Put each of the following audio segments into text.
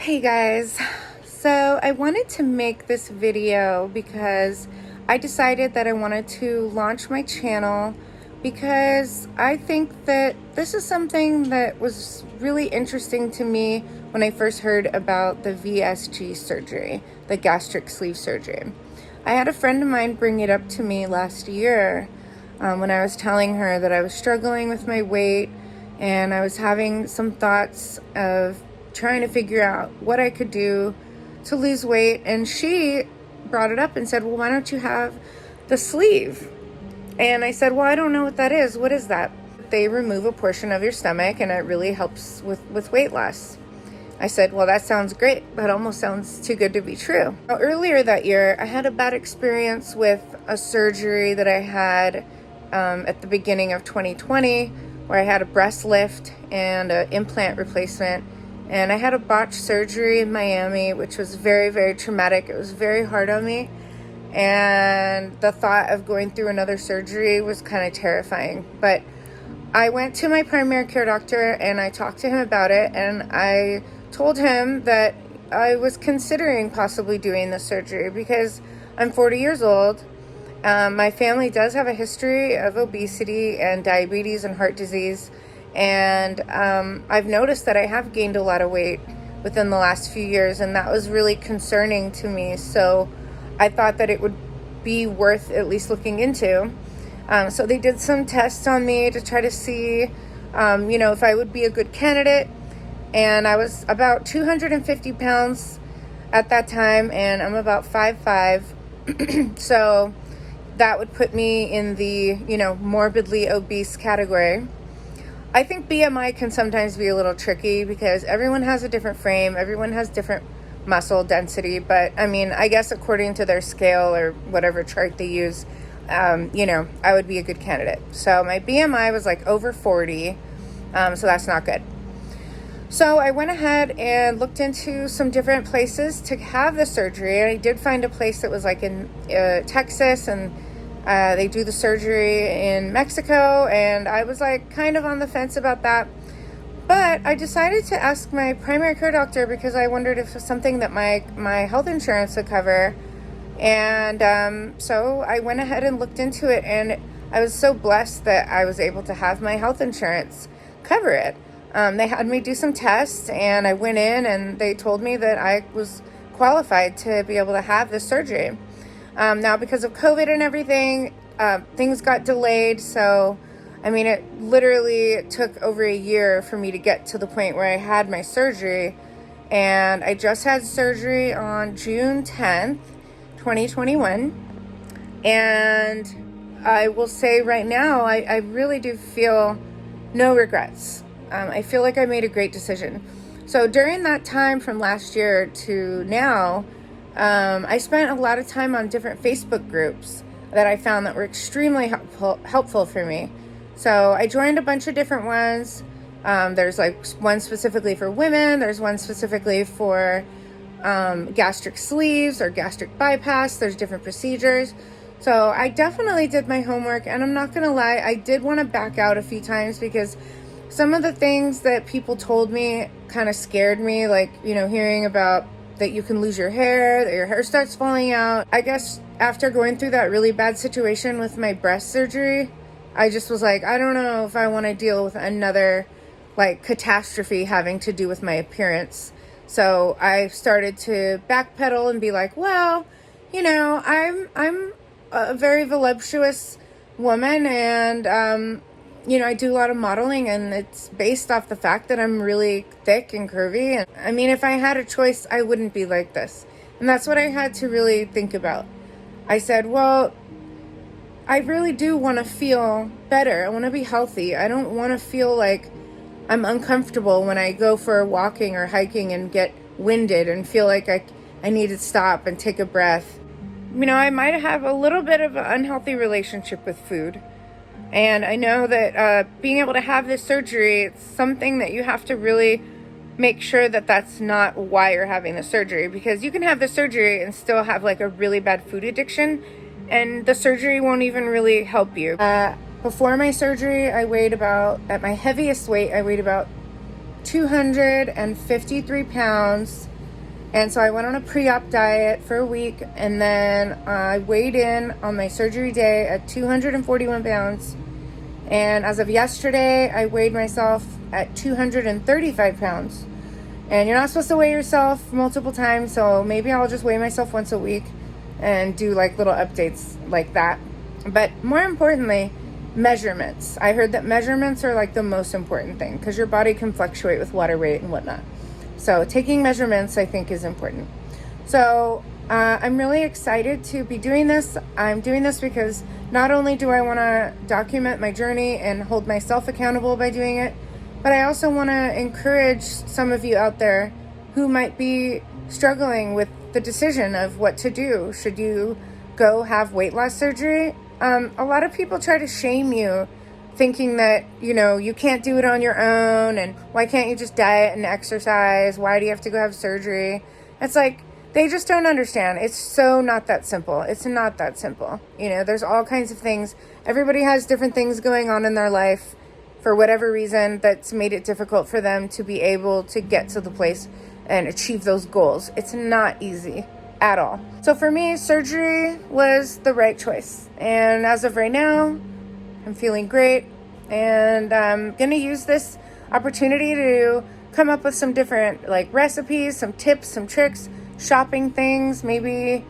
Hey guys, so I wanted to make this video because I decided that I wanted to launch my channel because I think that this is something that was really interesting to me when I first heard about the VSG surgery, the gastric sleeve surgery. I had a friend of mine bring it up to me last year when I was telling her that I was struggling with my weight and I was having some thoughts of trying to figure out what I could do to lose weight, and she brought it up and said, well, why don't you have the sleeve? And I said, well, I don't know what that is. What is that? They remove a portion of your stomach and it really helps with weight loss. I said, well, that sounds great, but almost sounds too good to be true. Now, earlier that year, I had a bad experience with a surgery that I had at the beginning of 2020, where I had a breast lift and an implant replacement. And I had a botched surgery in Miami, which was very, very traumatic. It was very hard on me. And the thought of going through another surgery was kind of terrifying. But I went to my primary care doctor and I talked to him about it. And I told him that I was considering possibly doing this surgery because I'm 40 years old. My family does have a history of obesity and diabetes and heart disease. And I've noticed that I have gained a lot of weight within the last few years, and that was really concerning to me. So I thought that it would be worth at least looking into. So they did some tests on me to try to see, if I would be a good candidate. And I was about 250 pounds at that time, and I'm about 5'5". So that would put me in the, morbidly obese category. I think BMI can sometimes be a little tricky because everyone has a different frame, everyone has different muscle density, but I guess according to their scale or whatever chart they use, I would be a good candidate. So my BMI was like over 40, so that's not good. So I went ahead and looked into some different places to have the surgery, and I did find a place that was like in Texas, and they do the surgery in Mexico, and I was like kind of on the fence about that. But I decided to ask my primary care doctor because I wondered if it was something that my health insurance would cover. And so I went ahead and looked into it, and I was so blessed that I was able to have my health insurance cover it. They had me do some tests, and I went in and they told me that I was qualified to be able to have this surgery. Now, because of COVID and everything, things got delayed. So, it literally took over a year for me to get to the point where I had my surgery. And I just had surgery on June 10th, 2021. And I will say right now, I really do feel no regrets. I feel like I made a great decision. So during that time from last year to now, I spent a lot of time on different Facebook groups that I found that were extremely helpful for me. So I joined a bunch of different ones. There's like one specifically for women. There's one specifically for gastric sleeves or gastric bypass. There's different procedures. So I definitely did my homework, and I'm not going to lie, I did want to back out a few times because some of the things that people told me kind of scared me, like, hearing about that you can lose your hair, that your hair starts falling out. I guess after going through that really bad situation with my breast surgery, I just was like, I don't know if I want to deal with another catastrophe having to do with my appearance. So I started to backpedal and be like, well, I'm a very voluptuous woman, and I do a lot of modeling, and it's based off the fact that I'm really thick and curvy. And if I had a choice, I wouldn't be like this. And that's what I had to really think about. I said, well, I really do want to feel better. I want to be healthy. I don't want to feel like I'm uncomfortable when I go for walking or hiking and get winded and feel like I need to stop and take a breath. I might have a little bit of an unhealthy relationship with food. And I know that being able to have this surgery, it's something that you have to really make sure that that's not why you're having the surgery. Because you can have the surgery and still have a really bad food addiction, and the surgery won't even really help you. Before my surgery, at my heaviest weight, I weighed about 253 pounds. And so I went on a pre-op diet for a week, and then I weighed in on my surgery day at 241 pounds. And as of yesterday, I weighed myself at 235 pounds. And you're not supposed to weigh yourself multiple times, so maybe I'll just weigh myself once a week and do like little updates like that. But more importantly, measurements. I heard that measurements are like the most important thing because your body can fluctuate with water weight and whatnot. So taking measurements, I think, is important. So I'm really excited to be doing this. I'm doing this because not only do I want to document my journey and hold myself accountable by doing it, but I also want to encourage some of you out there who might be struggling with the decision of what to do. Should you go have weight loss surgery? A lot of people try to shame you, thinking that, you know, you can't do it on your own, and why can't you just diet and exercise? Why do you have to go have surgery? It's like, they just don't understand. It's so not that simple. It's not that simple. You know, there's all kinds of things. Everybody has different things going on in their life for whatever reason that's made it difficult for them to be able to get to the place and achieve those goals. It's not easy at all. So for me, surgery was the right choice. And as of right now, I'm feeling great, and I'm gonna use this opportunity to come up with some different like recipes, some tips, some tricks, shopping things, maybe,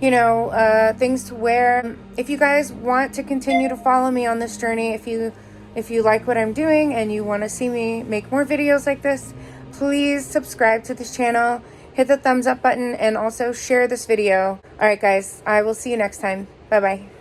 you know, things to wear. If you guys want to continue to follow me on this journey, if you like what I'm doing and you want to see me make more videos like this, please subscribe to this channel, hit the thumbs up button, and also share this video. All right, guys, I will see you next time. Bye-bye.